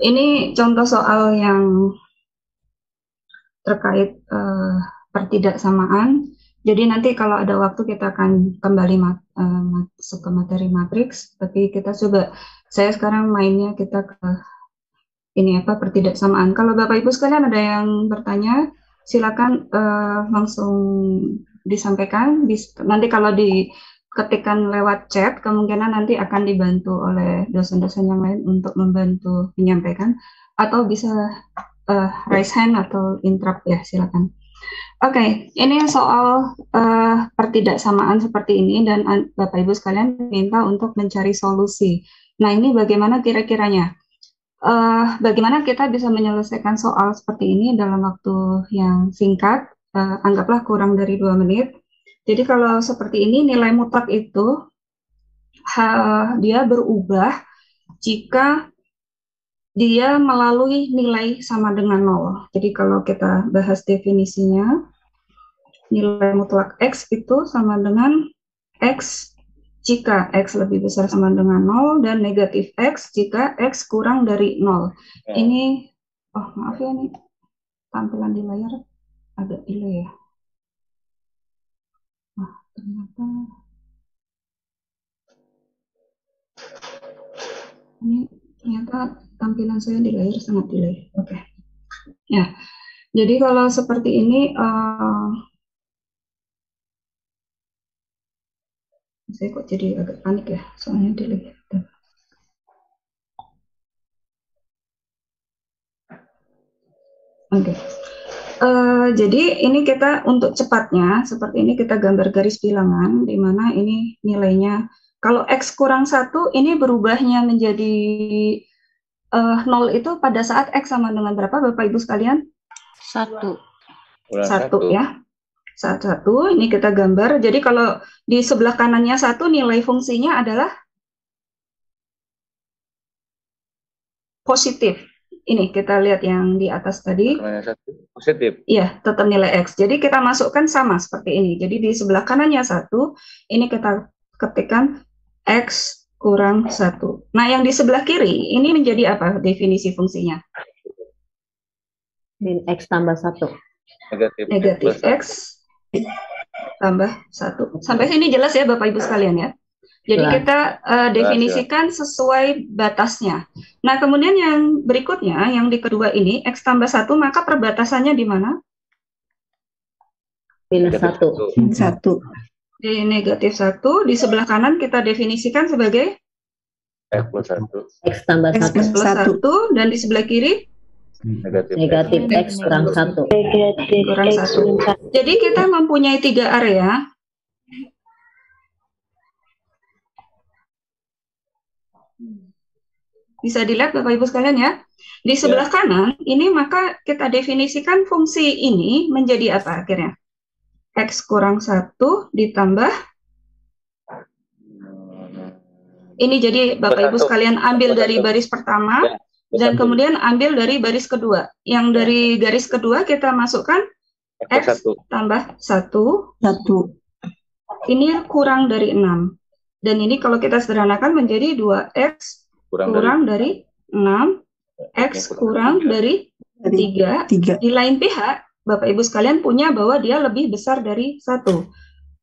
Ini contoh soal yang terkait pertidaksamaan. Jadi nanti kalau ada waktu kita akan kembali masuk ke materi matriks. Tapi kita coba, saya sekarang mainnya kita ke ini apa pertidaksamaan. Kalau Bapak Ibu sekalian ada yang bertanya, silakan langsung disampaikan. Nanti kalau diketikkan lewat chat, kemungkinan nanti akan dibantu oleh dosen-dosen yang lain untuk membantu menyampaikan. Atau bisa raise hand atau interrupt ya, silakan. Oke, ini soal pertidaksamaan seperti ini dan Bapak Ibu sekalian minta untuk mencari solusi. Nah, ini bagaimana kira-kiranya? Bagaimana kita bisa menyelesaikan soal seperti ini dalam waktu yang singkat, anggaplah kurang dari 2 menit. Jadi kalau seperti ini nilai mutlak itu dia berubah jika dia melalui nilai sama dengan 0. Jadi kalau kita bahas definisinya, nilai mutlak X itu sama dengan X jika X lebih besar sama dengan 0 dan negatif X jika X kurang dari 0. Ini, oh maaf ya nih, tampilan di layar agak delay ya. Wah, ternyata ini tampilan saya di layar sangat delay. Oke. Ya, jadi kalau seperti ini, saya kok jadi agak panik ya, soalnya delay. Oke. Jadi ini kita untuk cepatnya, seperti ini kita gambar garis bilangan, di mana ini nilainya, kalau X kurang 1, ini berubahnya menjadi 0 itu pada saat X sama dengan berapa Bapak Ibu sekalian? 1. 1 ya. Saat 1, ini kita gambar, jadi kalau di sebelah kanannya 1, nilai fungsinya adalah positif. Ini kita lihat yang di atas tadi. Positif. Iya, tetap nilai X. Jadi kita masukkan sama seperti ini. Jadi di sebelah kanannya 1, ini kita ketikkan X kurang 1. Nah, yang di sebelah kiri, ini menjadi apa definisi fungsinya? X tambah 1. Negatif X tambah 1. Sampai sini jelas ya Bapak Ibu sekalian ya? Jadi kita definisikan sesuai batasnya. Nah, kemudian yang berikutnya, yang di kedua ini, X tambah 1, maka perbatasannya di mana? Minus 1. Di negatif 1, di sebelah kanan kita definisikan sebagai X plus 1. X tambah 1. X plus 1, dan di sebelah kiri? Negatif X kurang 1. Kurang 1. Jadi kita mempunyai 3 area. Bisa dilihat Bapak Ibu sekalian ya. Di sebelah kanan, ini maka kita definisikan fungsi ini menjadi apa akhirnya? X kurang 1 ditambah. Ini jadi Bapak Ibu sekalian ambil dari baris pertama, dan kemudian ambil dari baris kedua. Yang dari garis kedua kita masukkan X tambah 1. Ini kurang dari 6. Dan ini kalau kita sederhanakan menjadi 2X kurang dari 6, X kurang dari 3. Di lain pihak, Bapak Ibu sekalian punya bahwa dia lebih besar dari 1.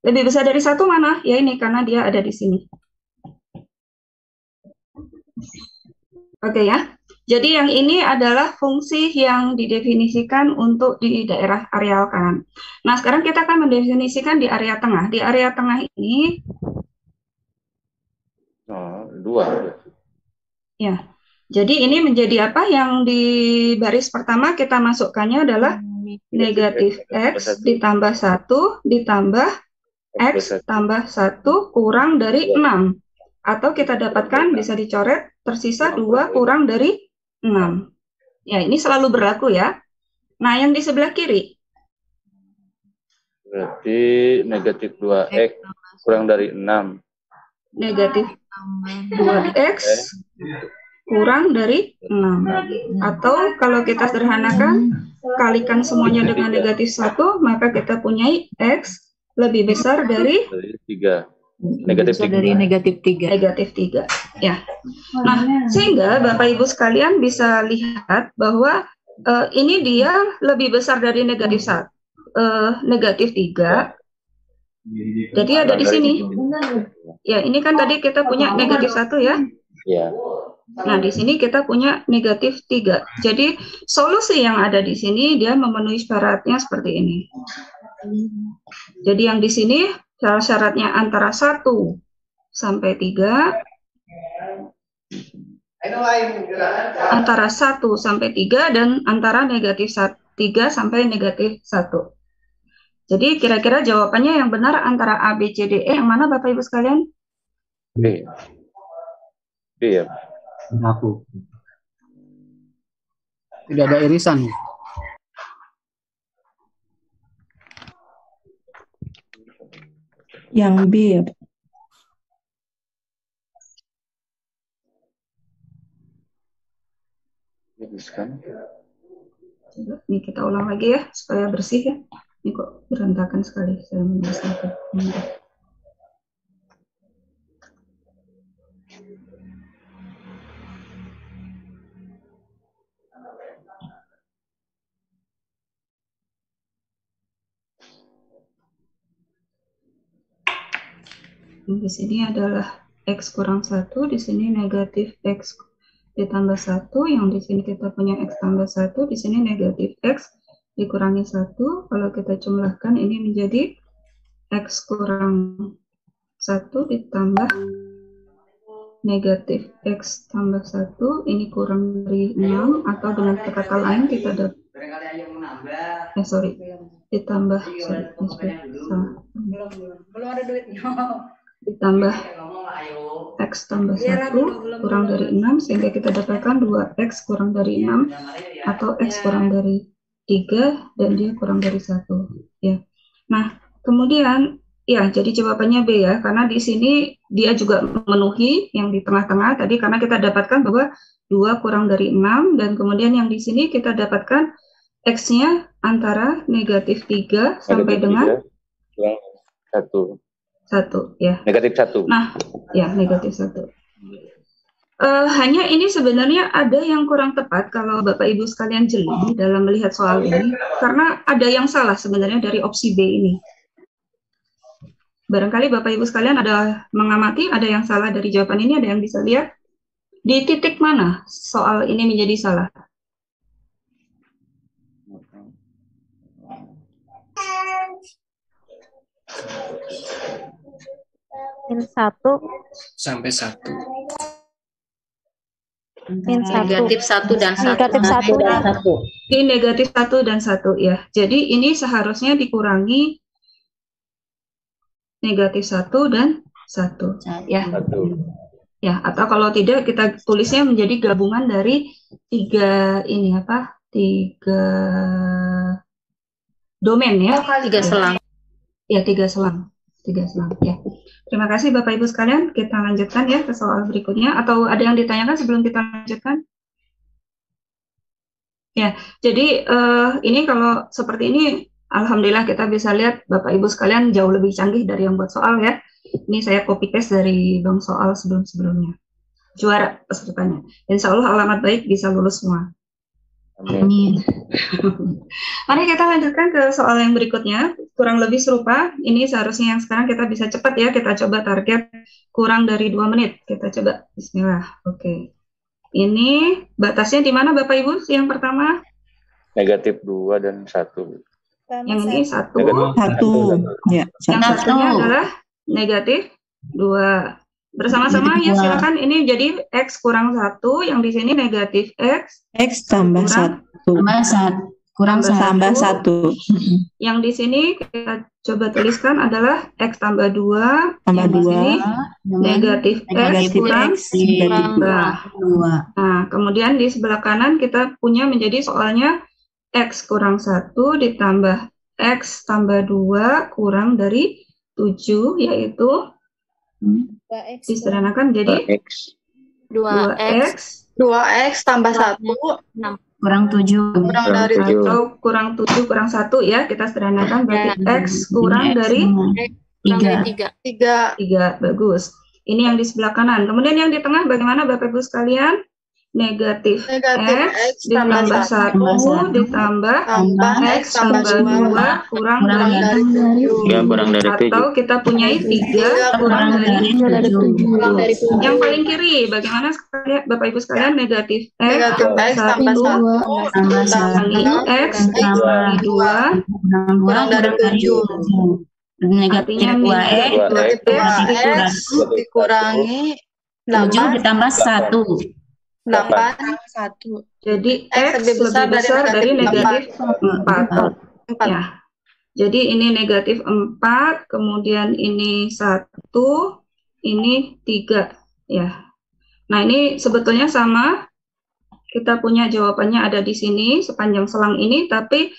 Lebih besar dari 1 mana? Ya ini, karena dia ada di sini. Oke ya. Jadi yang ini adalah fungsi yang didefinisikan untuk di daerah areal kanan. Nah, sekarang kita akan mendefinisikan di area tengah. Di area tengah ini 2. Ya, jadi ini menjadi apa? Yang di baris pertama kita masukkannya adalah negatif X ditambah 1 ditambah X tambah 1 kurang dari 6. Atau kita dapatkan bisa dicoret tersisa 2 kurang dari 6. Ya, ini selalu berlaku ya. Nah, yang di sebelah kiri. Berarti negatif 2X kurang dari 6. Negatif 2X kurang dari 6. Atau kalau kita sederhanakan, kalikan semuanya dengan negatif 1, maka kita punya X lebih besar dari 3. Negatif besar dari 3. negatif 3. Negatif 3. Ya. Nah, sehingga Bapak Ibu sekalian bisa lihat bahwa ini dia lebih besar dari negatif 3. Jadi ada di sini. Ya, ini kan tadi kita punya negatif 1 ya. Ya. Nah, di sini kita punya negatif 3. Jadi, solusi yang ada di sini dia memenuhi syaratnya seperti ini. Jadi, yang di sini syaratnya antara 1 sampai 3. Antara 1 sampai 3 dan antara negatif 3 sampai negatif 1. Jadi, kira-kira jawabannya yang benar antara A, B, C, D, E yang mana Bapak Ibu sekalian? B. B ya. Aku. Tidak ada irisan. Yang B ya. Ini kita ulang lagi ya, supaya bersih ya. Ini kok berantakan sekali saya menulisnya. Di sini adalah X kurang 1, di sini negatif X ditambah 1, yang di sini kita punya X tambah 1, di sini negatif X dikurangi 1, kalau kita jumlahkan ini menjadi X kurang 1 ditambah negatif X tambah 1, ini kurang dari 6, atau dengan kata lain kita dapat ditambah belum ada duitnya. Ditambah X tambah 1 kurang dari 6, sehingga kita dapatkan 2X kurang dari 6 atau X kurang dari 3 dan dia kurang dari 1 ya. Nah, kemudian ya, jadi jawabannya B ya, karena di sini dia juga memenuhi yang di tengah-tengah tadi, karena kita dapatkan bahwa 2 kurang dari 6, dan kemudian yang di sini kita dapatkan X-nya antara negatif 3 sampai dengan 1 ya. Negatif 1. Nah, ya negatif 1. Hanya ini sebenarnya ada yang kurang tepat kalau Bapak Ibu sekalian jeli dalam melihat soal ini, karena ada yang salah sebenarnya dari opsi B ini. Barangkali Bapak Ibu sekalian ada mengamati, ada yang salah dari jawaban ini, ada yang bisa lihat di titik mana soal ini menjadi salah. Min 1 Sampai 1. min 1 Negatif 1 dan 1. negatif 1 Dan 1. Di negatif 1 dan 1 ya. Jadi ini seharusnya dikurangi negatif 1 dan 1 ya. 1. Ya, atau kalau tidak kita tulisnya menjadi gabungan dari 3 domain ya. 3 selang. Ya, 3 selang. 3 selang ya. Terima kasih Bapak Ibu sekalian. Kita lanjutkan ya ke soal berikutnya. Atau ada yang ditanyakan sebelum kita lanjutkan? Ya, jadi ini kalau seperti ini, alhamdulillah kita bisa lihat Bapak Ibu sekalian jauh lebih canggih dari yang buat soal ya. Ini saya copy paste dari bang soal sebelum-sebelumnya. Juara pesertanya. Insya Allah alamat baik bisa lulus semua. Amin. Mari kita lanjutkan ke soal yang berikutnya. Kurang lebih serupa. Ini seharusnya yang sekarang kita bisa cepat ya. Kita coba target kurang dari 2 menit. Kita coba. Bismillah. Oke. Ini batasnya di mana Bapak Ibu? Yang pertama? Negatif 2 dan 1. Yang ini 1. Ya, Yang satunya adalah negatif 2. Bersama-sama ya silakan. Ini jadi X kurang 1. Yang di sini negatif X. X tambah 1. Kurang tambah 1. Yang di sini kita coba tuliskan adalah X tambah 2. Tambah Yang di 2. sini negatif X kurang 2. Nah, kemudian di sebelah kanan kita punya menjadi soalnya X kurang 1 ditambah X tambah 2 kurang dari 7, yaitu disederhanakan jadi 2X 2X tambah 1 Kurang 7. kurang dari 7. atau kurang 7 kurang 1 ya, kita sederhanakan berarti X kurang dari Kurang Tiga. dari 3. 3, bagus. Ini yang di sebelah kanan. Kemudian yang di tengah bagaimana Bapak Ibu sekalian? Negatif Negatif X X tambah ditambah 1 ditambah X tambah 2 kurang dari dari 7. Ya, kurang dari atau 7. kita punyai 3 kurang dari Kurang dari 7. yang paling kiri. Bagaimana sekalian Bapak Ibu sekalian? Negatif X Negatif X tambah 1 Tambah kurangi X tambah dibagi 2 kurang dari 7. Negatif artinya 2X. Negatif 2X dikurangi 7 8 ditambah 1. 1. jadi X X lebih besar dari negatif 4. 4. Ya. Jadi ini negatif 4, kemudian ini 1, ini 3 ya. Nah, ini sebetulnya sama. Kita punya jawabannya ada di sini sepanjang selang ini, tapi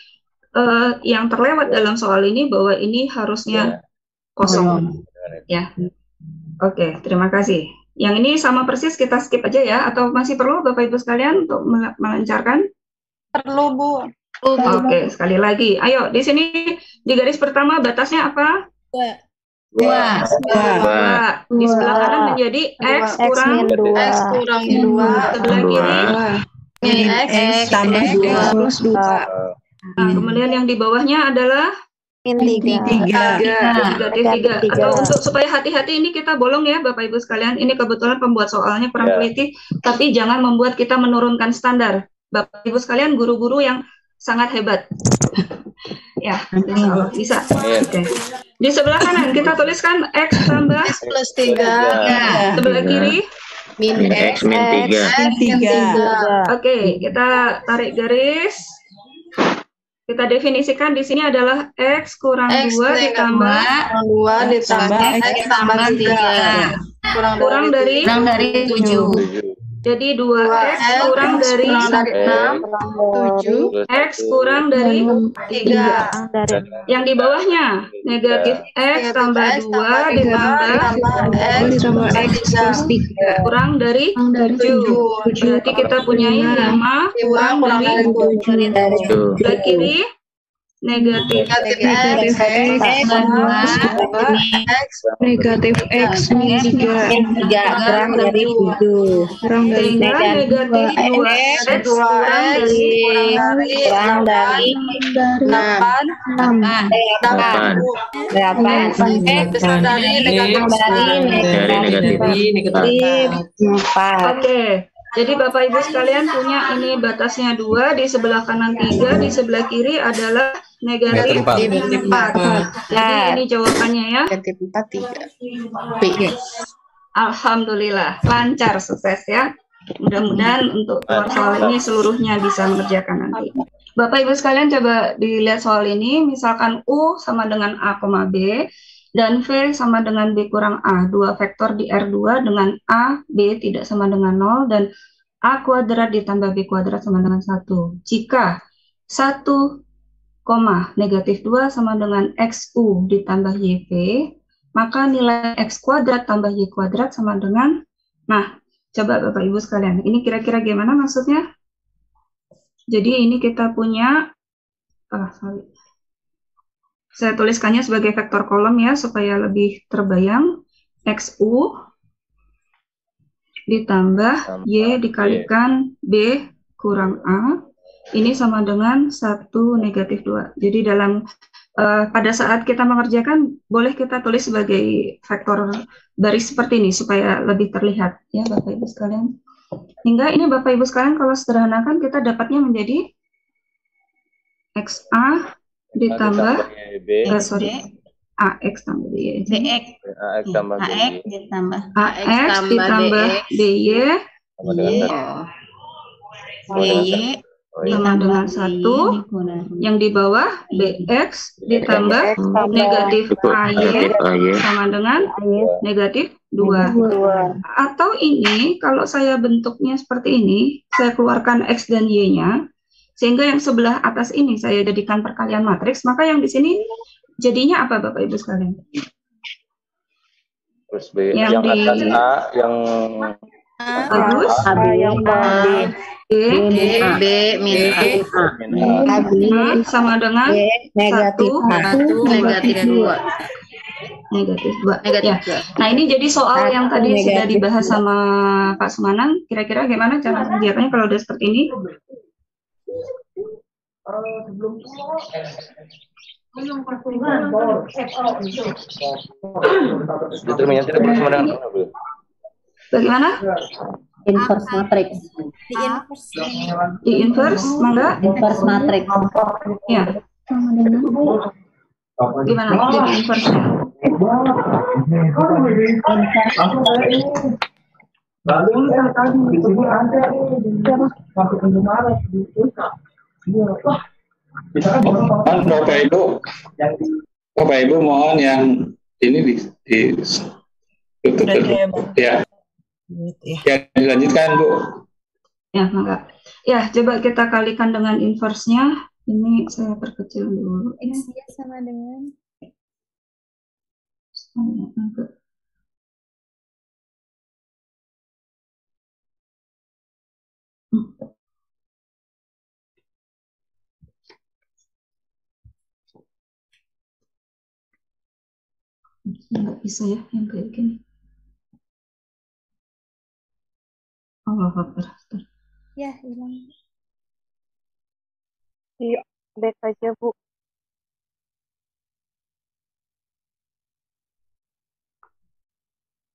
yang terlewat dalam soal ini bahwa ini harusnya kosong. Ya. Oke, terima kasih. Yang ini sama persis, kita skip aja ya, atau masih perlu Bapak Ibu sekalian untuk melancarkan? Perlu, Bu. Oke, sekali lagi. Ayo, di sini di garis pertama batasnya apa? 2. 2. Di sebelah kanan menjadi X kurang X kurangi 2. sebelah kiri. X tambah 2 plus 2. Nah, kemudian yang di bawahnya adalah Min 3. negatif 3. Atau untuk supaya hati-hati ini kita bolong ya Bapak Ibu sekalian. Ini kebetulan pembuat soalnya kurang teliti, tapi jangan membuat kita menurunkan standar. Bapak Ibu sekalian, guru-guru yang sangat hebat. Ya, insya Allah bisa. Oke. Di sebelah kanan kita tuliskan X tambah X plus 3. sebelah kiri. Min X min 3. Oke, kita tarik garis. Kita definisikan di sini adalah X kurang X 2 ditambah 2 ditambah X tambah 3. kurang dari 7. jadi 2X kurang dari 6, 7, X kurang dari 3. yang di bawahnya negatif X tambah 2 ditambah X tambah X plus 3. kurang dari 7. Berarti kita punyai 5 kurang dari 7. sebelah kiri negatif Negatif X Negatif X min 3. Kurang dari 7. sehingga negatif 2X kurang dari Kurang dari 8. 8. Besar dari negatif Dari negatif 4. Oke, jadi Bapak Ibu sekalian punya ini batasnya 2, di sebelah kanan 3, di sebelah kiri adalah negatif 4. Jadi ini jawabannya ya. Negatif 4, 3. Alhamdulillah, lancar, sukses ya. Mudah-mudahan untuk keluar soal ini seluruhnya bisa mengerjakan nanti. Bapak Ibu sekalian coba dilihat soal ini, misalkan U sama dengan A, B, dan V sama dengan B kurang A. Dua vektor di R2 dengan A, B tidak sama dengan 0, dan A kuadrat ditambah B kuadrat sama dengan 1. Jika 1, negatif 2 sama dengan XU ditambah YV, maka nilai X kuadrat tambah Y kuadrat sama dengan, nah, coba Bapak Ibu sekalian, ini kira-kira gimana maksudnya? Jadi ini kita punya, saya tuliskannya sebagai vektor kolom ya, supaya lebih terbayang. XU ditambah Y dikalikan B kurang A, ini sama dengan 1 negatif 2. Jadi dalam pada saat kita mengerjakan, boleh kita tulis sebagai vektor baris seperti ini, supaya lebih terlihat ya Bapak Ibu sekalian. Hingga ini Bapak Ibu sekalian kalau sederhanakan kita dapatnya menjadi XA ditambah AX tambah BY. AX tambah AX ditambah AX ditambah BY sama dengan 1, yang di bawah BX ditambah negatif AY sama dengan negatif 2. Atau ini kalau saya bentuknya seperti ini, saya keluarkan X dan Y-nya, sehingga yang sebelah atas ini saya jadikan perkalian matriks, maka yang di sini jadinya apa Bapak Ibu sekalian? Terus B yang di atas A, yang bagus, B min A sama dengan 1 negatif 2. Negatif 2. Negatif Ya. 2. Nah, ini jadi soal yang tadi Negatif sudah dibahas sama Pak Sumanan. Kira-kira gimana cara mengerjakannya kalau udah seperti ini? Determinan tidak bersama dengan mana, Bu? Bagaimana? Inverse matrix. Di inverse, mangga? Inverse matrix. Ya. Gimana jadi inverse-nya? Bapak Ibu mohon yang ini tutup ya. Ya, dilanjutkan Bu. Ya, mangga. Ya, coba kita kalikan dengan inverse-nya. Ini saya perkecil dulu. X-nya sama dengan nggak bisa ya yang kayak gini. Allah Akbar. ya hilang. Iya, back aja, Bu.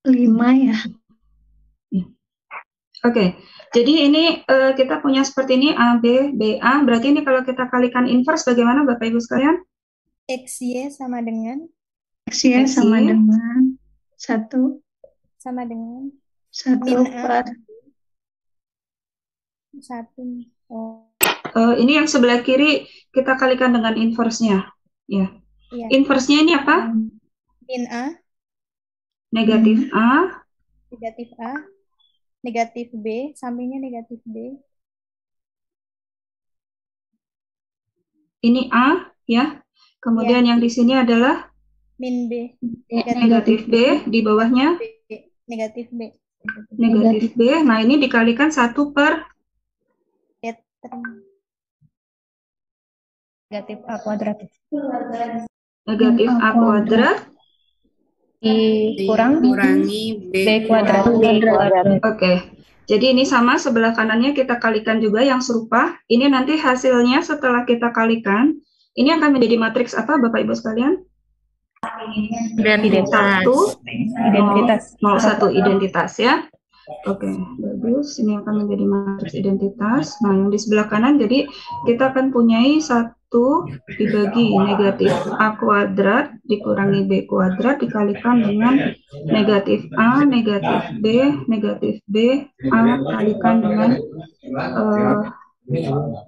Lima ya. Oke, jadi ini kita punya seperti ini A, B, B, A. Berarti ini kalau kita kalikan inverse bagaimana Bapak Ibu sekalian? XY sama dengan X-nya sama X-Y. dengan 1 sama dengan 1 Min A. per 1. Oh, Ini yang sebelah kiri kita kalikan dengan inverse-nya. Ya. iya. Inverse-nya ini apa? Min A, Negatif A. negatif A, negatif B, sampingnya negatif B. Ini A, ya. Kemudian yang di sini adalah Min B, negatif B, di bawahnya B, negatif B. negatif B. Nah, ini dikalikan 1 per Negatif A kuadrat. negatif A kuadrat. Kurangi B kuadrat. Oke. Jadi ini sama, sebelah kanannya kita kalikan juga yang serupa. Ini nanti hasilnya setelah kita kalikan, ini akan menjadi matriks apa Bapak Ibu sekalian? Identitas. Identitas. 01 identitas ya. Oke, bagus. Ini akan menjadi matriks identitas. Nah, yang di sebelah kanan, jadi kita akan punyai 1 dibagi negatif A kuadrat dikurangi B kuadrat dikalikan dengan negatif A, negatif B, A kalikan dengan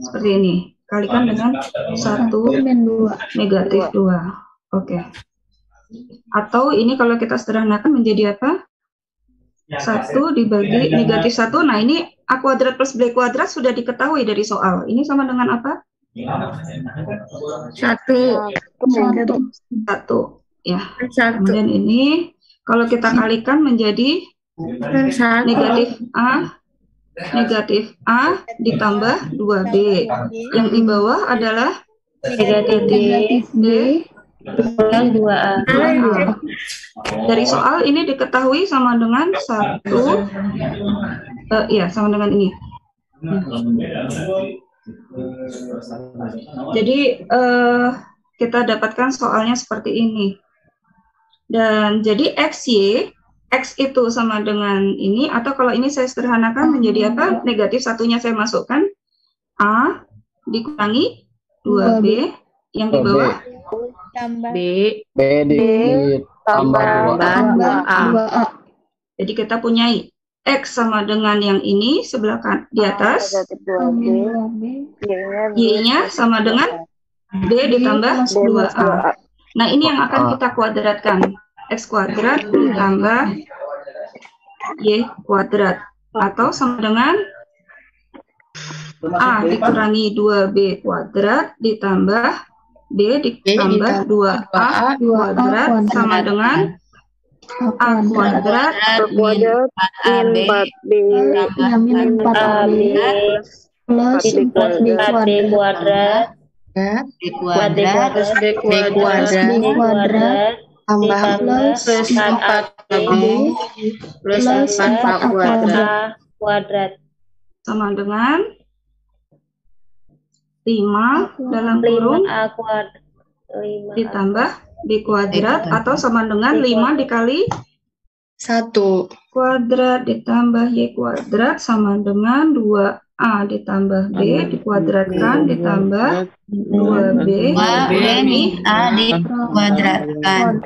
seperti ini. Kalikan dengan 1 negatif 2. Oke. Atau ini kalau kita sederhanakan menjadi apa? 1 dibagi negatif 1. Nah, ini A kuadrat plus B kuadrat sudah diketahui dari soal. Ini sama dengan apa? 1. 1. Ya. Kemudian ini kalau kita kalikan menjadi negatif A ditambah 2B. Yang di bawah adalah negatif B Plus 2A. Dari soal ini diketahui sama dengan 1, ya sama dengan ini. Jadi kita dapatkan soalnya seperti ini. Dan jadi XY, X itu sama dengan ini, atau kalau ini saya sederhanakan menjadi apa? Negatif satunya saya masukkan A dikurangi 2B, yang di bawah Tambah B ditambah 2A. Jadi kita punyai X sama dengan yang ini sebelah di atas, Y-nya sama dengan B ditambah 2A. Nah, ini yang akan kita kuadratkan. X kuadrat ditambah Y kuadrat. Atau sama dengan A dikurangi 2B kuadrat ditambah B ditambah 2A kuadrat sama dengan A kuadrat min 4B plus 4B kuadrat B kuadrat Tambah Ditambah plus 4AB plus 4A kuadrat. Sama dengan 5 dalam kurung 5A kuadrat. 5A ditambah B kuadrat atau sama dengan 5 dikali 1. kuadrat ditambah Y kuadrat sama dengan 2A ditambah B dikuadratkan ditambah 2B ini A dikuadratkan.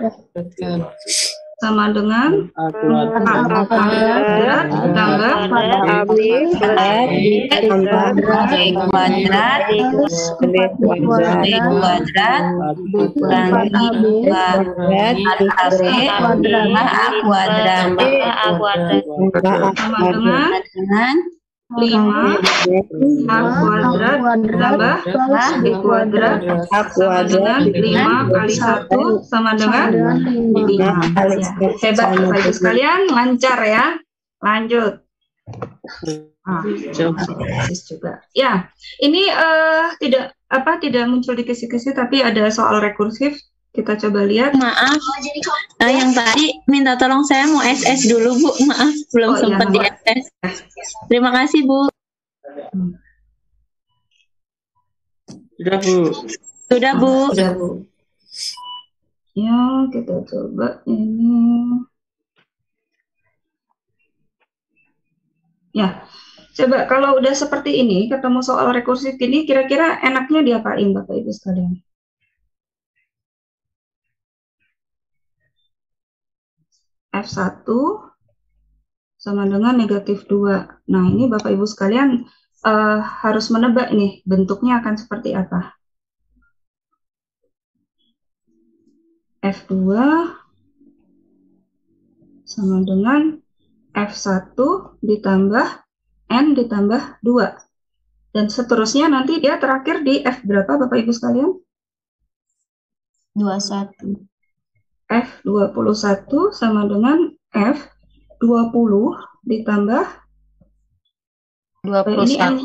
sama dengan A kuadrat. A kuadrat ditambah AB Kuadrat B kuadrat B kuadrat kurangi 2 AB tambah A kuadrat A kuadrat. sama dengan dengan 5 A kuadrat ditambah B kuadrat sama dengan 5 kali 1 sama dengan 5. Ya, hebat Bapak Ibu sekalian, lancar ya. Lanjut. Bagus juga. Ya, ini tidak muncul di kisi-kisi tapi ada soal rekursif. Kita coba lihat. Maaf, yang tadi minta tolong saya mau SS dulu Bu, maaf belum sempat di SS. Terima kasih Bu. Sudah Bu. Sudah Bu. Sudah Bu. Ya, kita coba ini. Ya, coba kalau udah seperti ini, ketemu soal rekursif ini, kira-kira enaknya diapain Bapak Ibu sekalian? F1 sama dengan negatif 2. Nah, ini Bapak Ibu sekalian harus menebak nih, bentuknya akan seperti apa. F2 sama dengan F1 ditambah N ditambah 2. Dan seterusnya nanti dia terakhir di F berapa Bapak Ibu sekalian? 21. F21 sama dengan F20 ditambah 21. ini N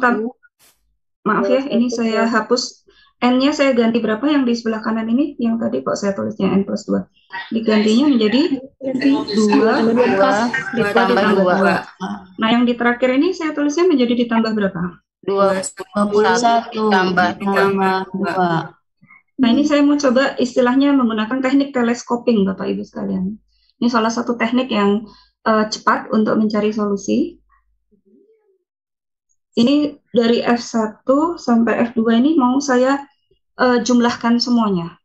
maaf ya, ini saya hapus N-nya, saya ganti berapa yang di sebelah kanan ini, yang tadi kok saya tulisnya N plus 2, digantinya menjadi 2 ditambah 2. Nah, yang di terakhir ini saya tulisnya menjadi ditambah berapa? 21 tambah 2. Nah, ini saya mau coba istilahnya menggunakan teknik teleskoping, Bapak Ibu sekalian. Ini salah satu teknik yang cepat untuk mencari solusi. Ini dari F1 sampai F2 ini mau saya jumlahkan semuanya.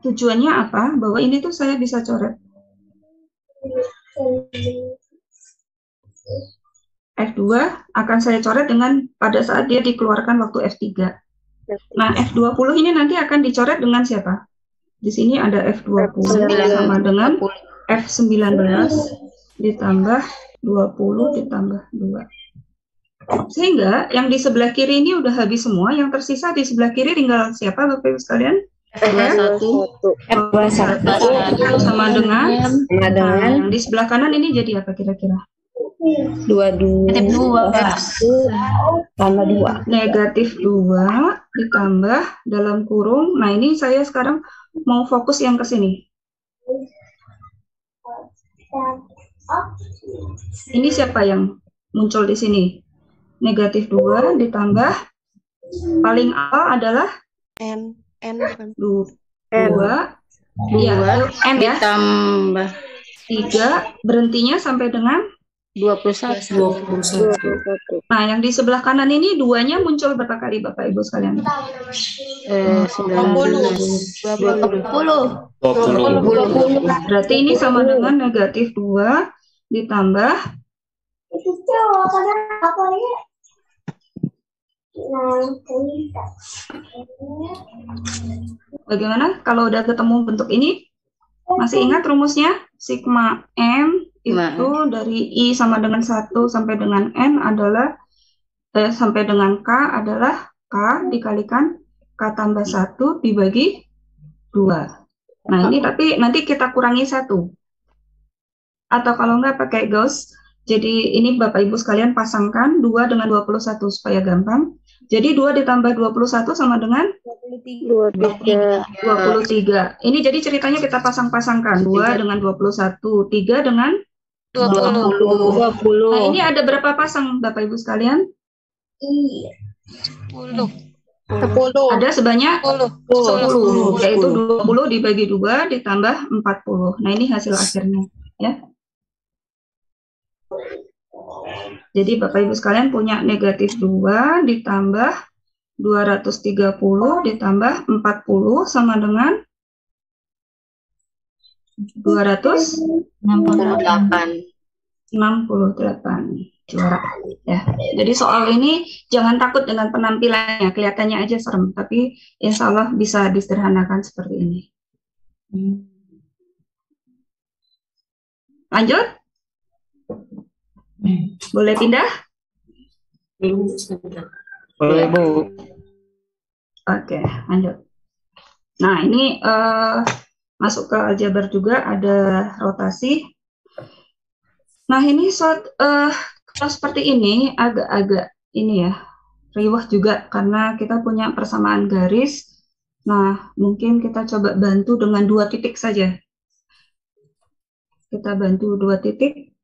Tujuannya apa? Bahwa ini tuh saya bisa coret. F2 akan saya coret dengan pada saat dia dikeluarkan waktu F3. Nah, F20 ini nanti akan dicoret dengan siapa? Di sini ada F20 sama dengan F19 ditambah 20 ditambah 2. Sehingga yang di sebelah kiri ini udah habis semua, yang tersisa di sebelah kiri tinggal siapa Bapak Ibu sekalian? F21 sama dengan yang di sebelah kanan ini jadi apa kira-kira? 22 tambah 2. Negatif 2 ditambah dalam kurung. Nah, ini saya sekarang mau fokus yang ke sini. Ini siapa yang muncul di sini? Negatif 2 ditambah paling awal adalah N 2 ya, N ya, ditambah 3 berhentinya sampai dengan 21. Nah, yang di sebelah kanan ini 2-nya muncul berapa kali Bapak Ibu sekalian? 20. Berarti ini sama dengan negatif 2 ditambah bagaimana kalau udah ketemu bentuk ini? Masih ingat rumusnya? Sigma M itu dari I sama dengan 1 sampai dengan N adalah sampai dengan K adalah K dikalikan K tambah 1 dibagi 2. Nah, ini tapi nanti kita kurangi 1. Atau kalau nggak pakai Gauss. Jadi ini Bapak Ibu sekalian pasangkan 2 dengan 21 supaya gampang. Jadi 2 ditambah 21 sama dengan 23. 23. Ini jadi ceritanya kita pasang-pasangkan. 2 dengan 21, 3 dengan 20. Nah, ini ada berapa pasang Bapak Ibu sekalian? 10. Ada sebanyak 10, yaitu 20 dibagi 2 ditambah 40. Nah, ini hasil akhirnya, ya. Jadi Bapak Ibu sekalian punya negatif 2 ditambah 230 ditambah 40 sama dengan 268. Juara, ya. Jadi soal ini jangan takut dengan penampilannya, kelihatannya aja serem, tapi insya Allah bisa disederhanakan seperti ini. Lanjut? Boleh pindah? Boleh, Bu. Oke, lanjut. Nah, ini masuk ke aljabar juga ada rotasi. Nah, ini kalau seperti ini agak-agak ini ya, riwah juga karena kita punya persamaan garis. Nah, mungkin kita coba bantu dengan 2 titik saja. Kita bantu 2 titik.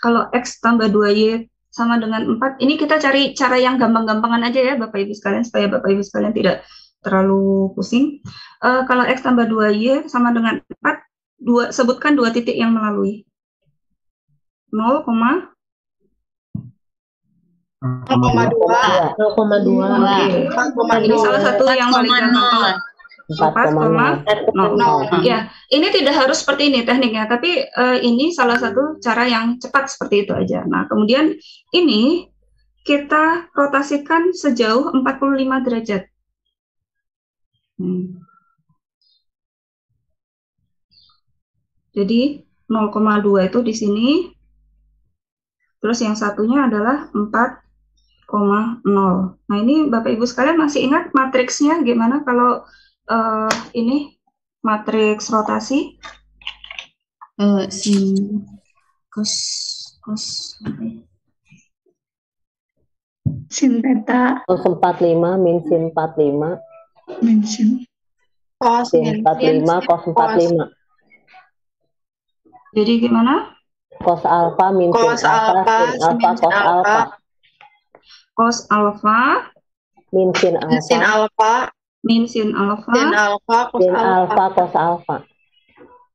Kalau X tambah 2Y sama dengan 4, ini kita cari cara yang gampang-gampangan aja ya Bapak Ibu sekalian, supaya Bapak Ibu sekalian tidak terlalu pusing. Kalau X tambah 2Y sama dengan 4, sebutkan 2 titik yang melalui. 0,2. Ini salah satu yang paling gampang. 4,0. Ya, ini tidak harus seperti ini tekniknya, tapi ini salah satu cara yang cepat seperti itu aja. Nah, kemudian ini kita rotasikan sejauh 45 derajat. Jadi 0,2 itu di sini. Terus yang satunya adalah 4,0. Nah, ini Bapak Ibu sekalian masih ingat matriksnya gimana kalau ini matriks rotasi? Sin cos Sin theta. Cos 45 min sin 45. min sin Sin 45 cos 45. Jadi gimana? Cos alfa min sin alfa, sin alfa cos alfa. Cos alfa Min sin alfa. min sin alfa Sin alfa cos alfa.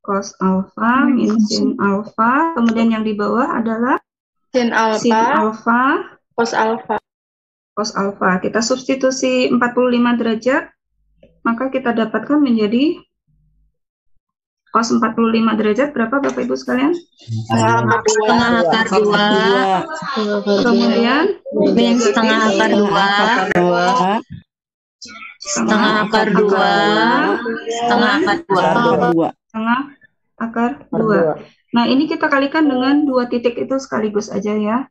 cos alfa min sin alfa. Kemudian yang di bawah adalah sin alfa Cos alfa. cos alfa. Kita substitusi 45 derajat, maka kita dapatkan menjadi cos 45 derajat berapa Bapak Ibu sekalian? Setengah akar 2. Kemudian Min setengah akar 2. Setengah akar 2. Setengah akar 2. Setengah akar 2. Nah, ini kita kalikan dengan 2 titik itu sekaligus aja ya.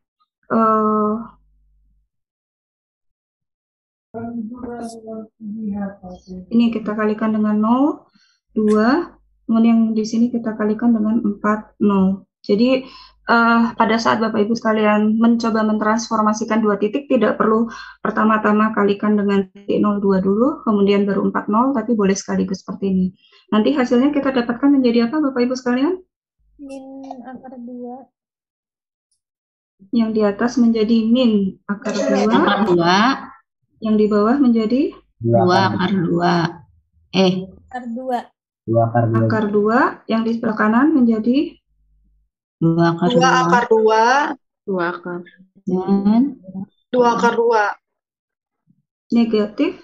Ini kita kalikan dengan 0, 2, kemudian di sini kita kalikan dengan 4, 0. Jadi pada saat Bapak Ibu sekalian mencoba mentransformasikan 2 titik, tidak perlu pertama-tama kalikan dengan titik 0,2 dulu, kemudian baru 4, 0, tapi boleh sekaligus seperti ini. Nanti hasilnya kita dapatkan menjadi apa Bapak Ibu sekalian? Min akar 2. Yang di atas menjadi min akar 2. akar 2. Yang di bawah menjadi 2 akar 2. Akar 2. akar 2. Yang di sebelah kanan menjadi 2 akar 2. 2 akar 2. 2 akar. Dan 2 akar 2. negatif.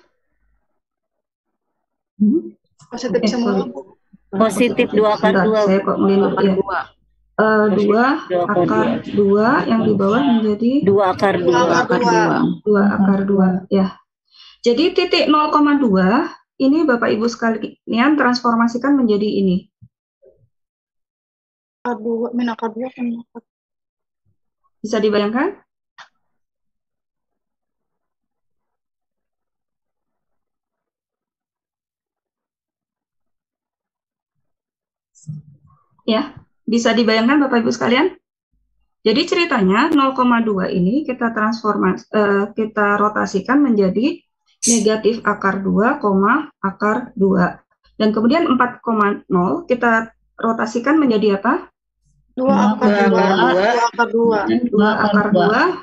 Positif semua. Positif 2 akar Bentar, 2. saya kok melindungi ya. 2 akar 2 yang di bawah menjadi 2 akar 2. 2 akar 2 ya. Jadi titik 0,2 ini Bapak Ibu sekalian transformasikan menjadi ini. Akar 2 min akar 2 kan. Bisa dibayangkan? Ya, bisa dibayangkan Bapak Ibu sekalian? Jadi ceritanya 0,2 ini kita kita rotasikan menjadi negatif akar 2, akar 2. Dan kemudian 4,0 kita rotasikan menjadi apa? 2 akar 2, 2 akar 2. 2 akar 2,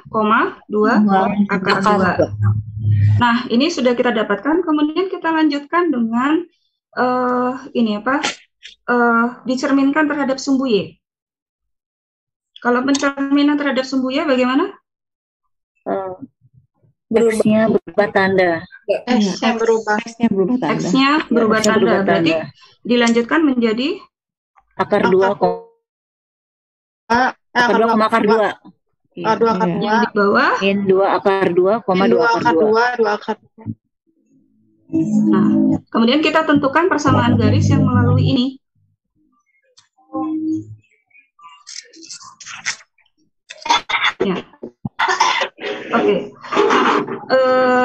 2 akar 2. Nah, ini sudah kita dapatkan, kemudian kita lanjutkan dengan dicerminkan terhadap sumbu Y. Kalau pencerminan terhadap sumbu Y bagaimana? X-nya berubah tanda. X-nya berubah. X-nya berubah tanda. Berarti dilanjutkan menjadi akar 2, akar 2, akar 2. 2 akar 2. Yang di bawah Min 2 akar 2, 2 akar 2. 2 akar 2. Nah, kemudian kita tentukan persamaan garis yang melalui ini. Ya. Oke.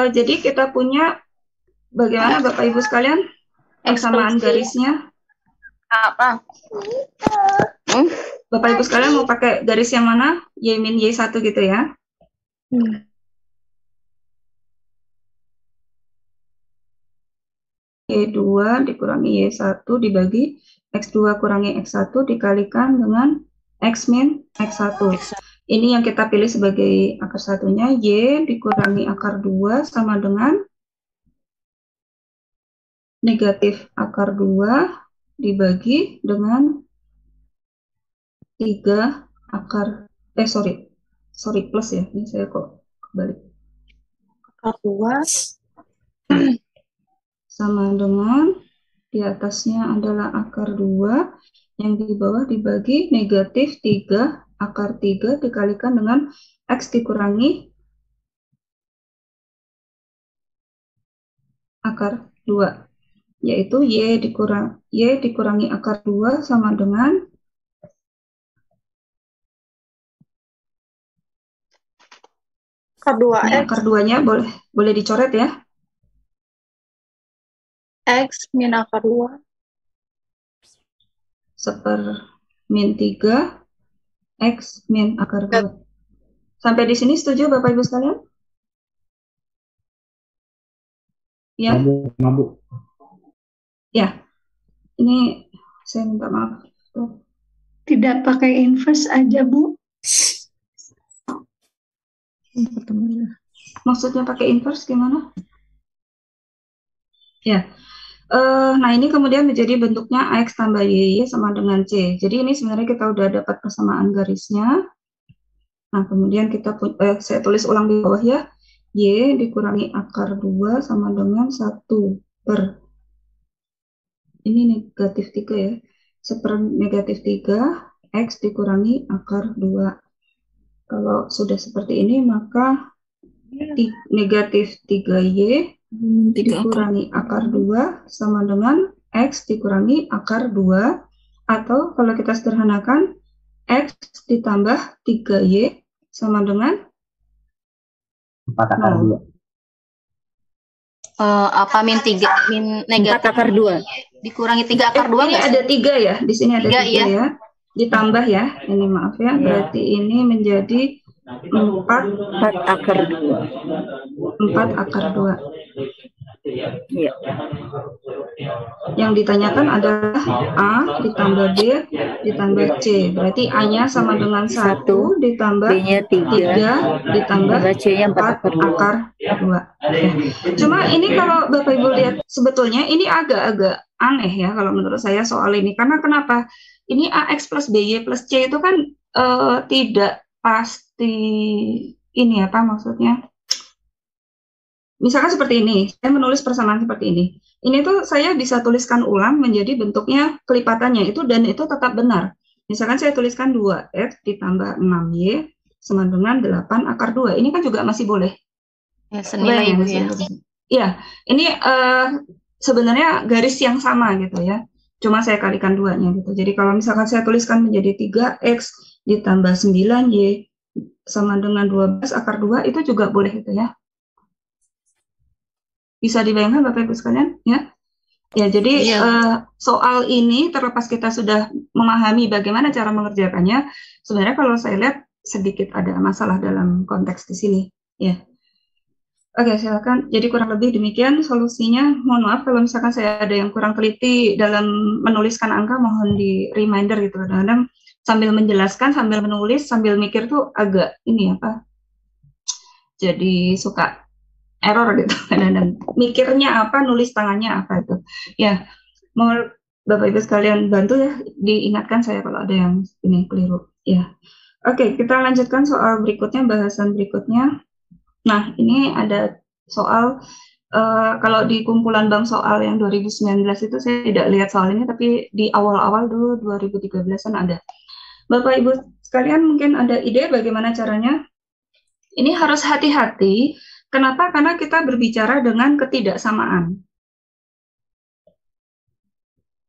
Jadi kita punya bagaimana Bapak Ibu sekalian persamaan garisnya? Apa? Bapak Ibu sekalian mau pakai garis yang mana? Y min Y1 gitu ya? Y2 dikurangi Y1 dibagi X2 kurangi X1 dikalikan dengan X min X1. Ini yang kita pilih sebagai akar satunya, Y dikurangi akar 2 sama dengan negatif akar 2 dibagi dengan 3 akar, sorry plus ya, ini saya kok kebalik. Akar 2 sama dengan di atasnya adalah akar 2, yang di bawah dibagi negatif 3 akar 3 dikalikan dengan X dikurangi akar 2, yaitu Y dikurangi akar 2 sama dengan akar 2 ini akar 2-nya boleh dicoret ya. X min akar 2 seper min 3 X min akar 2. Sampai di sini setuju Bapak Ibu sekalian? Ya. Ya. Ini saya minta maaf. Tidak pakai inverse aja, Bu. Maksudnya pakai inverse gimana? Ya. Nah, ini kemudian menjadi bentuknya AX tambah YY sama dengan C. Jadi ini sebenarnya kita udah dapat persamaan garisnya. Nah, kemudian saya tulis ulang di bawah ya. Y dikurangi akar 2 sama dengan 1 per, ini negatif 3 ya, seper negatif 3, X dikurangi akar 2. Kalau sudah seperti ini, maka negatif 3Y dikurangi akar 2 sama dengan X dikurangi akar 2, atau kalau kita sederhanakan X ditambah 3Y sama dengan 4 akar 2. Apa min 3 min negatif 4 akar 2 dikurangi 3 akar 2 ini ada 3 ya, di sini ada 3 ya, ditambah ya, ini maaf ya, berarti ini menjadi 4 akar 2. 4 akar 2. Iya. Yang ditanyakan adalah A ditambah B ditambah C. Berarti A-nya sama dengan 1 ditambah B-nya 3 ditambah C-nya 4 akar 2. Cuma ini kalau Bapak Ibu lihat, sebetulnya ini agak-agak aneh ya kalau menurut saya soal ini. Karena kenapa? Ini AX plus BY plus C itu kan tidak pasti, ini apa maksudnya? Misalkan seperti ini, saya menulis persamaan seperti ini. Ini tuh saya bisa tuliskan ulang menjadi bentuknya kelipatannya itu, dan itu tetap benar. Misalkan saya tuliskan 2X ditambah 6Y sama dengan 8 akar 2. Ini kan juga masih boleh. Ya, senilai Ibu ya. Iya, ini sebenarnya garis yang sama gitu ya. Cuma saya kalikan 2-nya gitu. Jadi kalau misalkan saya tuliskan menjadi 3X ditambah 9Y sama dengan 12 akar 2, itu juga boleh gitu ya. Bisa dibayangkan Bapak Ibu sekalian ya? Ya, jadi soal ini terlepas kita sudah memahami bagaimana cara mengerjakannya, sebenarnya kalau saya lihat sedikit ada masalah dalam konteks di sini, ya. Oke, silakan. Jadi kurang lebih demikian solusinya. Mohon maaf kalau misalkan saya ada yang kurang teliti dalam menuliskan angka, mohon di reminder gitu. Kadang-kadang sambil menjelaskan, sambil menulis, sambil mikir tuh agak ini apa? Jadi suka error gitu. Kadang-kadang mikirnya apa, nulis tangannya apa itu. Ya, mohon Bapak Ibu sekalian bantu ya, diingatkan saya kalau ada yang ini keliru. Ya. Oke, kita lanjutkan soal berikutnya, bahasan berikutnya. Nah, ini ada soal, kalau di kumpulan bank soal yang 2019 itu saya tidak lihat soal ini, tapi di awal-awal dulu 2013-an ada. Bapak Ibu sekalian mungkin ada ide bagaimana caranya? Ini harus hati-hati. Kenapa? Karena kita berbicara dengan ketidaksamaan.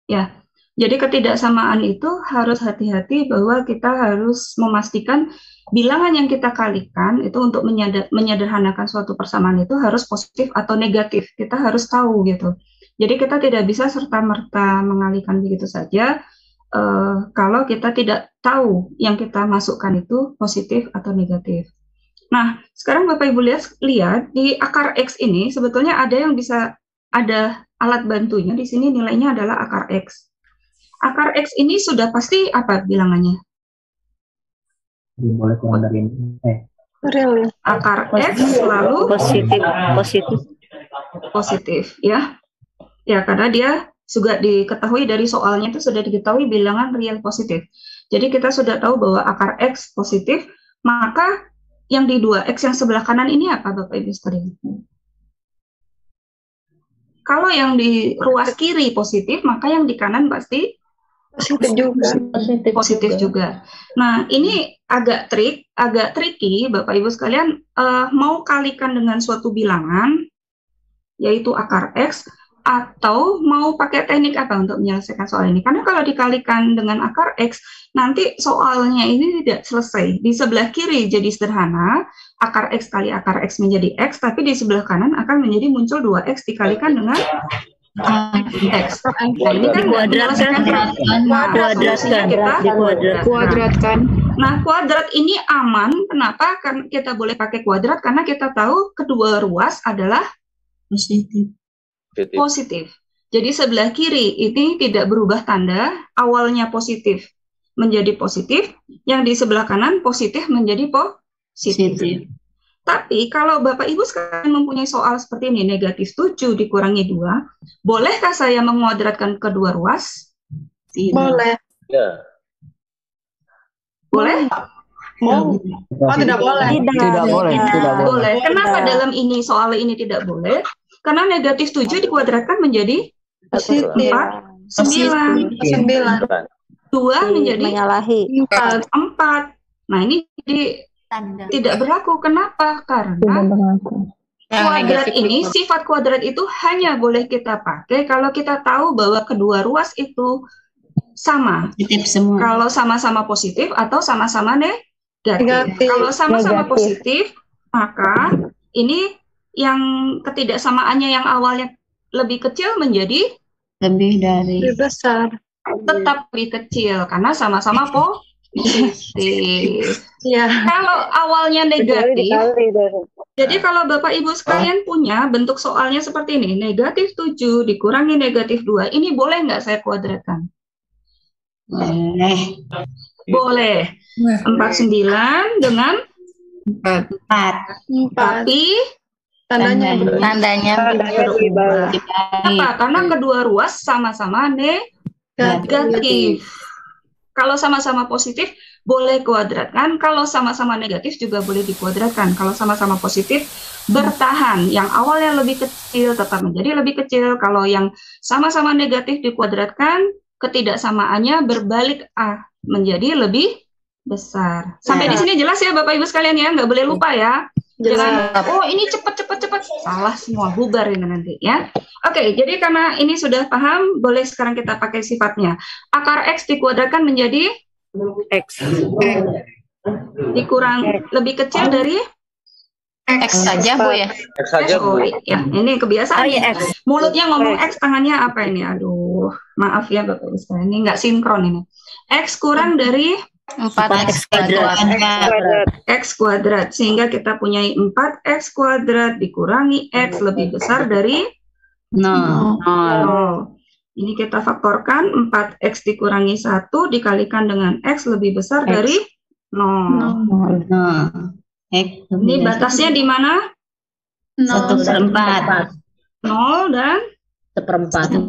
Ya, jadi ketidaksamaan itu harus hati-hati bahwa kita harus memastikan bilangan yang kita kalikan itu untuk menyederhanakan suatu persamaan itu harus positif atau negatif. Kita harus tahu gitu. Jadi kita tidak bisa serta-merta mengalihkan begitu saja kalau kita tidak tahu yang kita masukkan itu positif atau negatif. Nah, sekarang Bapak Ibu lihat di akar X ini sebetulnya ada yang bisa ada alat bantunya. Di sini nilainya adalah akar X. Akar X ini sudah pasti apa bilangannya? Boleh kurang dari ini. Akar X selalu positif ya. Ya, karena dia juga diketahui dari soalnya itu sudah diketahui bilangan real positif. Jadi kita sudah tahu bahwa akar X positif, maka yang di 2X yang sebelah kanan ini apa Bapak Ibu sekalian? Kalau yang di ruas kiri positif, maka yang di kanan pasti positif juga. Nah, ini agak tricky Bapak Ibu sekalian, mau kalikan dengan suatu bilangan yaitu akar X atau mau pakai teknik apa untuk menyelesaikan soal ini? Karena kalau dikalikan dengan akar X, nanti soalnya ini tidak selesai. Di sebelah kiri jadi sederhana, akar X kali akar X menjadi X, tapi di sebelah kanan akan menjadi muncul 2X dikalikan dengan X. Nah, ini kan menyelesaikan kuadratkan. Nah, kuadrat ini aman. Kenapa? Karena kita boleh pakai kuadrat karena kita tahu kedua ruas adalah positif. Jadi sebelah kiri ini tidak berubah tanda, awalnya positif menjadi positif, yang di sebelah kanan positif menjadi positif. Tapi kalau Bapak Ibu sekarang mempunyai soal seperti ini, negatif 7 dikurangi 2, bolehkah saya menguadratkan kedua ruas? Boleh. Ya. Boleh? Oh, tidak boleh. Tidak boleh. Kenapa dalam ini soal ini tidak boleh? Karena negatif 7 dikuadratkan menjadi 9. 2 menjadi 4. Nah, ini tidak berlaku. Kenapa? Karena kuadrat ini, sifat kuadrat itu hanya boleh kita pakai kalau kita tahu bahwa kedua ruas itu sama. Kalau sama-sama positif atau sama-sama negatif. Kalau sama-sama positif, maka ini yang ketidaksamaannya yang awalnya lebih kecil menjadi lebih besar. Tetap lebih kecil karena sama-sama positif. Ya. Kalau awalnya negatif, jadi kalau Bapak Ibu sekalian punya bentuk soalnya seperti ini, negatif 7 dikurangi negatif 2, ini boleh nggak saya kuadratkan? Boleh. 49 dengan 4. Tapi Tandanya berubah. Kenapa? Karena kedua ruas sama-sama negatif. Kalau sama-sama positif boleh kuadratkan, kalau sama-sama negatif juga boleh dikuadratkan. Kalau sama-sama positif bertahan, yang awalnya lebih kecil tetap menjadi lebih kecil. Kalau yang sama-sama negatif dikuadratkan, ketidaksamaannya berbalik menjadi lebih besar. Sampai di sini jelas ya Bapak Ibu sekalian ya, nggak boleh lupa ya. Jangan, ini cepat, salah semua, bubar ini nanti ya. Oke, jadi karena ini sudah paham, boleh sekarang kita pakai sifatnya. Akar X dikuadratkan menjadi X. Dikurang lebih kecil dari X saja Bu ya. X saja Bu. Ya, ini kebiasaan ya. Mulutnya ngomong X, tangannya apa ini? Aduh, maaf ya Bapak Ibu sekalian, ini nggak sinkron ini. X kurang dari 4x kuadrat. X kuadrat. Sehingga kita punya 4x kuadrat dikurangi X lebih besar dari 0. Ini kita faktorkan 4x dikurangi 1 dikalikan dengan X lebih besar dari 0. Ini batasnya di mana? 1/4. 0 dan 1/4.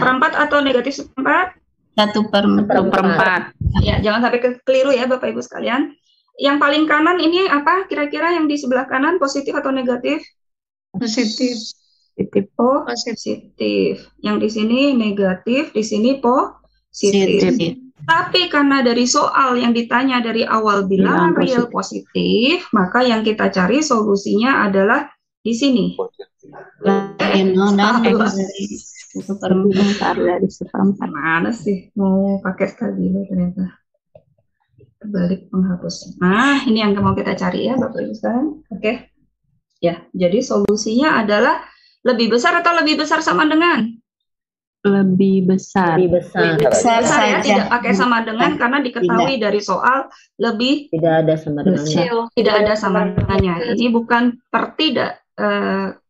seperempat atau negatif seperempat? 1/4. Ya, jangan sampai keliru ya Bapak Ibu sekalian. Yang paling kanan ini apa? Kira-kira yang di sebelah kanan positif atau negatif? Positif. Oh, positif. Yang di sini negatif, di sini positif. Tapi karena dari soal yang ditanya dari awal bilangan real positif, maka yang kita cari solusinya adalah di sini. Mana sih mau pakai stabilo ternyata kebalik penghapus. Nah, ini yang mau kita cari ya Bapak Ibu sekalian. Oke. Ya, jadi solusinya adalah lebih besar atau lebih besar sama dengan? Lebih besar. Lebih besar. Ya, tidak pakai sama dengan karena diketahui dari soal lebih Tidak ada sama dengannya. tidak ada sama dengannya. Ini bukan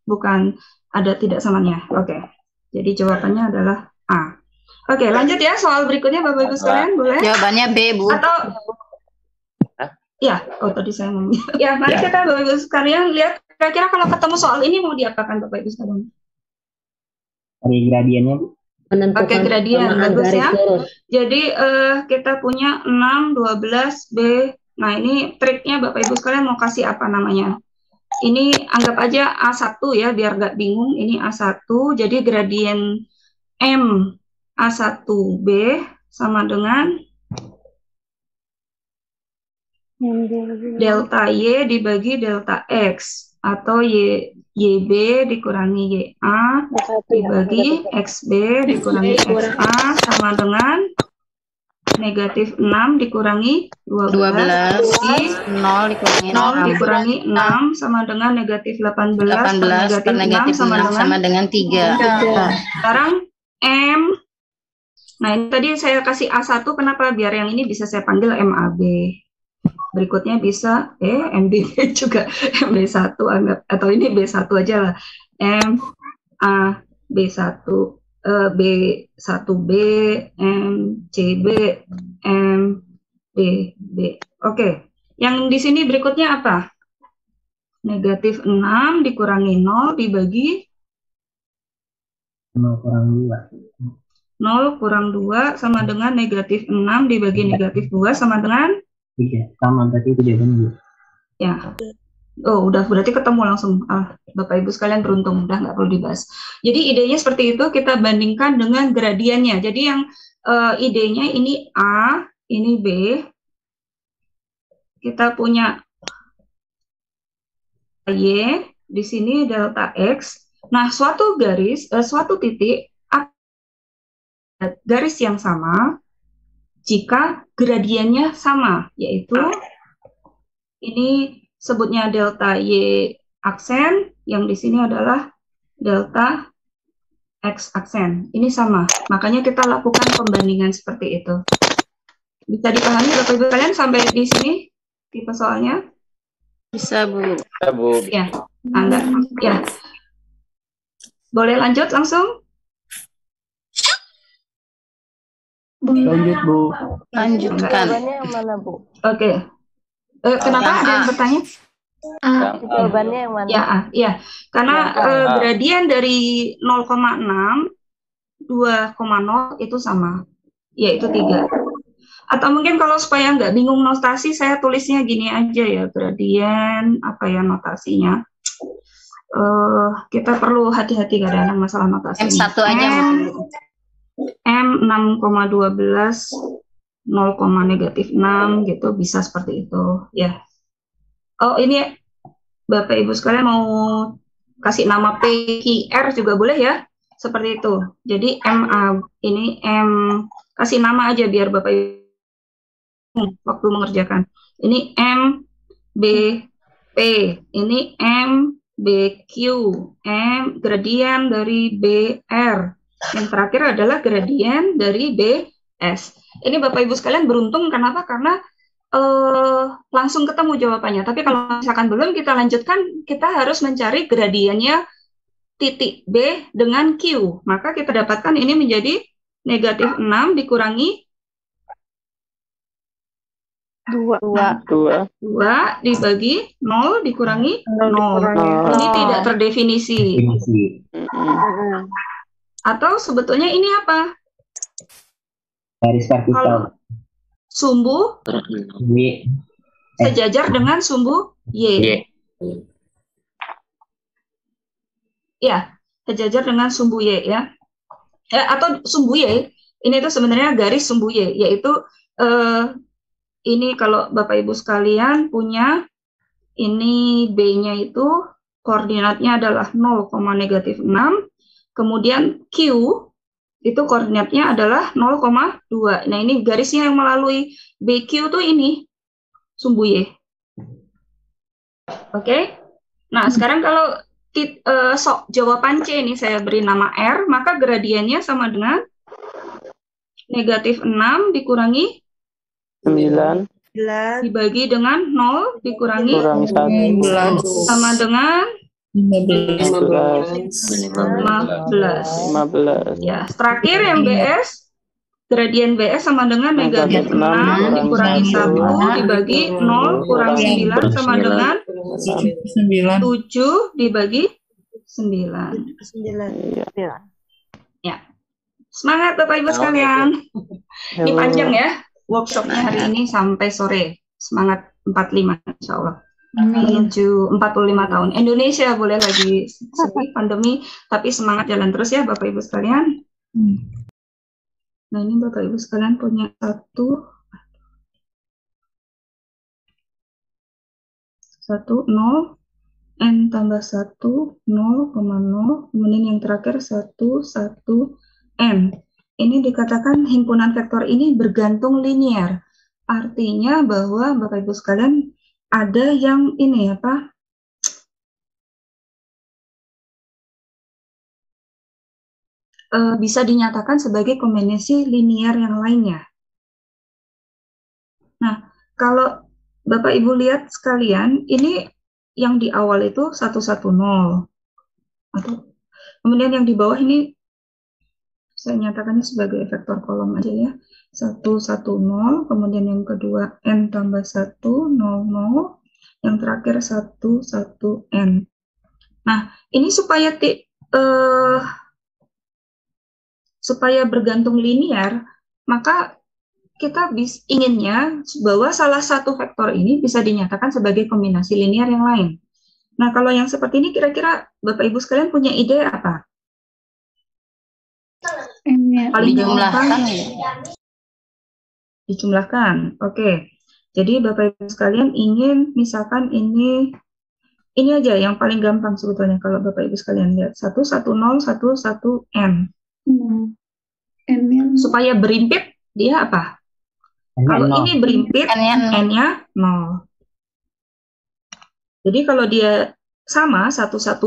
bukan ada tidak samanya. Oke. Jadi jawabannya adalah A. Oke, lanjut ya soal berikutnya Bapak Ibu sekalian, boleh? Jawabannya B, Bu. Atau ya, tadi saya ngomong. Ya, mari kita Bapak Ibu sekalian lihat kira-kira kalau ketemu soal ini mau diapakan Bapak Ibu sekalian? Cari gradiennya, Bu. Pakai gradien, bagus ya. Jadi kita punya 6, 12, B. Nah, ini triknya Bapak Ibu sekalian mau kasih apa namanya? Ini anggap aja A1 ya, biar nggak bingung. Ini A1, jadi gradien M A1B sama dengan delta Y dibagi delta X. Atau YB dikurangi YA dibagi XB dikurangi XA sama dengan negatif 6 dikurangi 12 0 dikurangi 6 sama dengan negatif 18 per negatif 6 sama dengan 3. Sekarang M, nah ini tadi saya kasih A1 kenapa? Biar yang ini bisa saya panggil MAB. Berikutnya bisa MBB juga, MB1 anggap, atau ini B1 aja lah, MAB1, B1B, MCB, MBB. Oke, yang di sini berikutnya apa? Negatif 6 dikurangi 0 dibagi 0 kurang 2. 0 kurang 2 sama dengan negatif 6 dibagi negatif 2 sama dengan 3. Sama, berarti itu jawabannya. Ya. Oh, udah berarti ketemu langsung. Bapak Ibu sekalian beruntung, udah nggak perlu dibahas. Jadi idenya seperti itu, kita bandingkan dengan gradiennya. Jadi yang idenya ini A, ini B. Kita punya Y, di sini delta X. Nah, suatu titik garis yang sama jika gradiennya sama, yaitu ini sebutnya delta Y aksen, yang di sini adalah delta X aksen. Ini sama, makanya kita lakukan pembandingan seperti itu. Bisa dipahami Bapak Ibu kalian sampai di sini tipe soalnya? Bisa, Bu. Bisa, Bu. Ya, Anda. Ya. Boleh lanjut langsung? Lanjut, Bu. Lanjutkan. Jawabannya yang mana, Bu? Oke. Kenapa ada yang bertanya? Jawabannya yang mana? Ya. Karena gradien dari 0,6 2,0 itu sama, yaitu 3. Atau mungkin kalau supaya nggak bingung notasi, saya tulisnya gini aja ya, gradien apa ya notasinya. Kita perlu hati-hati kadang-kadang masalah notasi. M1 aja, Bu. M 6,12 0, negatif 6 gitu, bisa seperti itu ya. Oh, ini Bapak Ibu sekalian mau kasih nama PQR juga boleh ya, seperti itu. Jadi MA ini M, kasih nama aja biar Bapak Ibu waktu mengerjakan. Ini M B P, ini M BQ, M gradien dari BR. Yang terakhir adalah gradien dari BS. Ini Bapak Ibu sekalian beruntung, kenapa? Karena langsung ketemu jawabannya. Tapi kalau misalkan belum, kita lanjutkan, kita harus mencari gradiennya titik B dengan Q. Maka kita dapatkan ini menjadi negatif 6 dikurangi 2 dibagi 0 dikurangi 0. Ini tidak terdefinisi. Atau sebetulnya ini apa? Garis vertikal. Kalau sumbu Y. sejajar dengan sumbu Y. Ya, sejajar dengan sumbu Y ya. Atau sumbu Y, ini tuh sebenarnya garis sumbu Y, yaitu ini kalau Bapak Ibu sekalian punya, ini B-nya itu koordinatnya adalah 0, negatif 6, kemudian Q itu koordinatnya adalah 0,2. Nah, ini garisnya yang melalui BQ tuh ini, sumbu Y. Oke? Nah, sekarang kalau jawaban C ini saya beri nama R, maka gradiennya sama dengan negatif 6 dikurangi 9 dibagi dengan 0 dikurangi 1 sama dengan 15. Ya, terakhir yang BS, gradien BS sama dengan negatif 6 dikurangi 1 dibagi 0 kurang 9 sama dengan 7 dibagi 9. Ya. Semangat Bapak Ibu sekalian. Ini panjang ya workshopnya hari ini sampai sore. Semangat 45 insya Allah. Menuju 45 tahun. Indonesia boleh lagi sepi pandemi, tapi semangat jalan terus ya Bapak Ibu sekalian. Nah, ini Bapak Ibu sekalian punya 0, N tambah 1, 0,0, kemudian yang terakhir 1, N. Ini dikatakan himpunan vektor ini bergantung linier. Artinya bahwa Bapak Ibu sekalian ada yang ini apa? Bisa dinyatakan sebagai kombinasi linier yang lainnya. Nah, kalau Bapak Ibu lihat sekalian, ini yang di awal itu 110. Atau kemudian yang di bawah ini saya nyatakannya sebagai vektor kolom aja ya. 110, kemudian yang kedua N tambah 1, 0, yang terakhir 1, N. Nah, ini supaya bergantung linier, maka kita inginnya bahwa salah satu vektor ini bisa dinyatakan sebagai kombinasi linier yang lain. Nah, kalau yang seperti ini kira-kira Bapak Ibu sekalian punya ide apa? Paling Dijumlahkan dijumlahkan. Oke. Jadi Bapak Ibu sekalian ingin misalkan ini aja yang paling gampang sebetulnya kalau Bapak Ibu sekalian lihat 110 N. Supaya berimpit dia apa? Kalau ini berimpit N-nya 0. Jadi kalau dia sama 110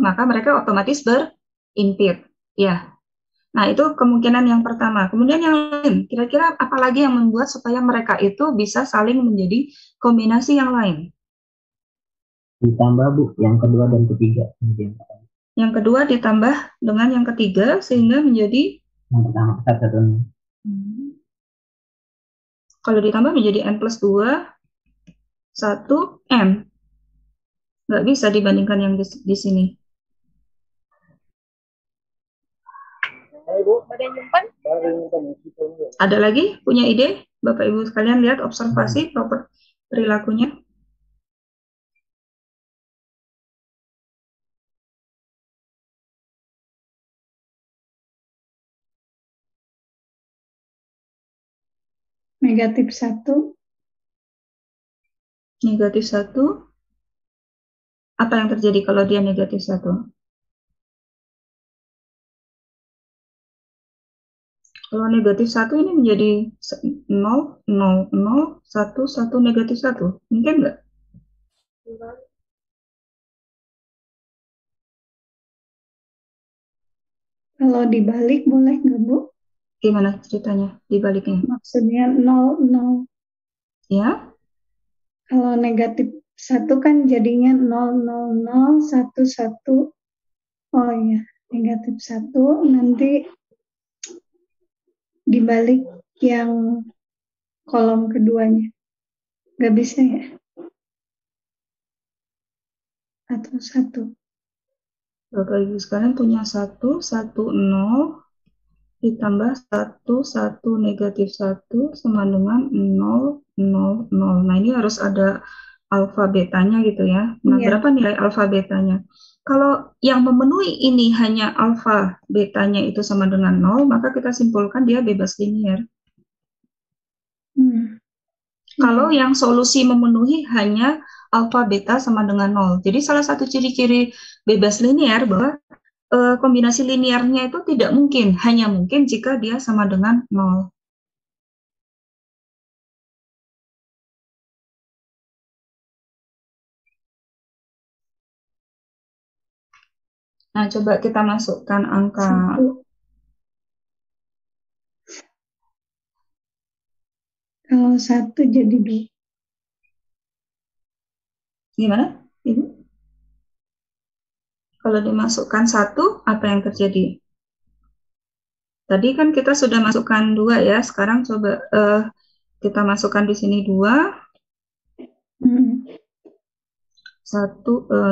maka mereka otomatis berimpit. Ya. Nah, itu kemungkinan yang pertama. Kemudian yang lain, kira-kira apa lagi yang membuat supaya mereka itu bisa saling menjadi kombinasi yang lain? Ditambah Bu, yang kedua dan ketiga. Yang kedua ditambah dengan yang ketiga sehingga menjadi yang pertama satu. Kalau ditambah menjadi N plus 2, 1 M. Nggak bisa dibandingkan yang di sini. Ada lagi punya ide? Bapak Ibu sekalian lihat observasi proper perilakunya. Negatif 1. Negatif 1. Apa yang terjadi kalau dia negatif 1? Kalau negatif 1 ini menjadi 0, 0, 0, 1, 1, negatif 1. Mungkin nggak? Kalau dibalik boleh nggak Bu? Gimana ceritanya dibaliknya? Maksudnya 0, 0. Ya? Kalau negatif 1 kan jadinya 0, 0, 0, 1, 1. Oh iya, negatif 1 nanti dibalik yang kolom keduanya. Nggak bisa ya? Atau 1. Bapak Ibu sekalian punya 1, 1, 0 ditambah 1, 1 negatif 1 sama dengan 0, 0, 0. Nah, ini harus ada alfa betanya gitu ya. Nah, Iya. berapa nilai alfa betanya? Kalau yang memenuhi ini hanya alfa betanya itu sama dengan 0, maka kita simpulkan dia bebas linear. Kalau yang solusi memenuhi hanya alfa beta sama dengan 0. Jadi salah satu ciri-ciri bebas linear bahwa kombinasi linearnya itu tidak mungkin, hanya mungkin jika dia sama dengan 0. Nah, coba kita masukkan angka 1. Kalau 1 jadi 2. Gimana, Ibu? Kalau dimasukkan 1, apa yang terjadi? Tadi kan kita sudah masukkan 2 ya, sekarang coba kita masukkan di sini 2. 1,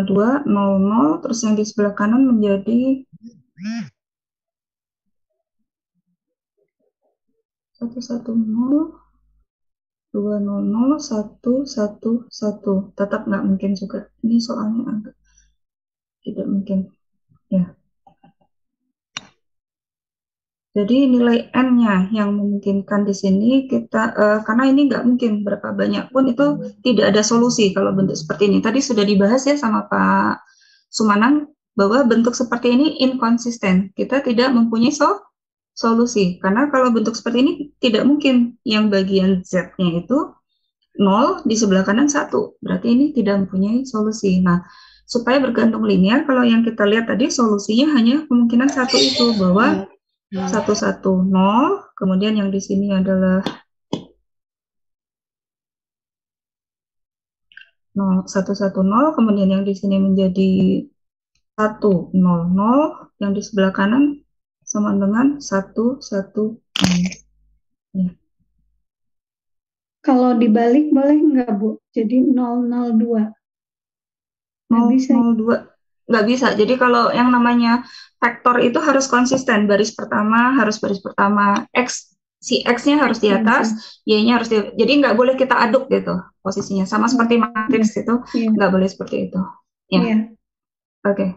2, 0, 0, terus yang di sebelah kanan menjadi 1, 1, 0, 2, 0, 0, 1, 1, 1. Tetap nggak mungkin juga. Ini soalnya agak tidak mungkin. Ya. Jadi nilai N-nya yang memungkinkan di sini kita, karena ini nggak mungkin berapa banyak pun itu tidak ada solusi kalau bentuk seperti ini. Tadi sudah dibahas ya sama Pak Sumanan bahwa bentuk seperti ini inkonsisten. Kita tidak mempunyai solusi. Karena kalau bentuk seperti ini tidak mungkin yang bagian Z-nya itu 0, di sebelah kanan 1. Berarti ini tidak mempunyai solusi. Nah, supaya bergantung linear, kalau yang kita lihat tadi solusinya hanya kemungkinan 1 itu, bahwa 1, 1, 0, kemudian yang di sini adalah 0, 1, 1, 0, kemudian yang di sini menjadi 1, 0, 0, yang di sebelah kanan sama dengan 1, 1, 0. Ya. Kalau dibalik boleh nggak, Bu? Jadi 002. Nggak bisa. 002. Nggak bisa. Jadi kalau yang namanya vektor itu harus konsisten. Baris pertama harus baris pertama. Si X-nya harus di atas, Y-nya harus di atas. Jadi nggak boleh kita aduk gitu posisinya. Sama seperti matriks itu, nggak boleh seperti itu. Ya. Oke.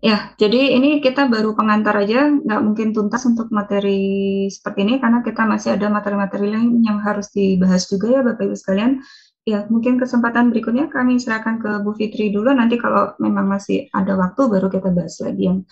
Ya, jadi ini kita baru pengantar aja, nggak mungkin tuntas untuk materi seperti ini, karena kita masih ada materi-materi lain yang harus dibahas juga ya Bapak Ibu sekalian. Ya, mungkin kesempatan berikutnya kami serahkan ke Bu Fitri dulu, nanti kalau memang masih ada waktu baru kita bahas lagi yang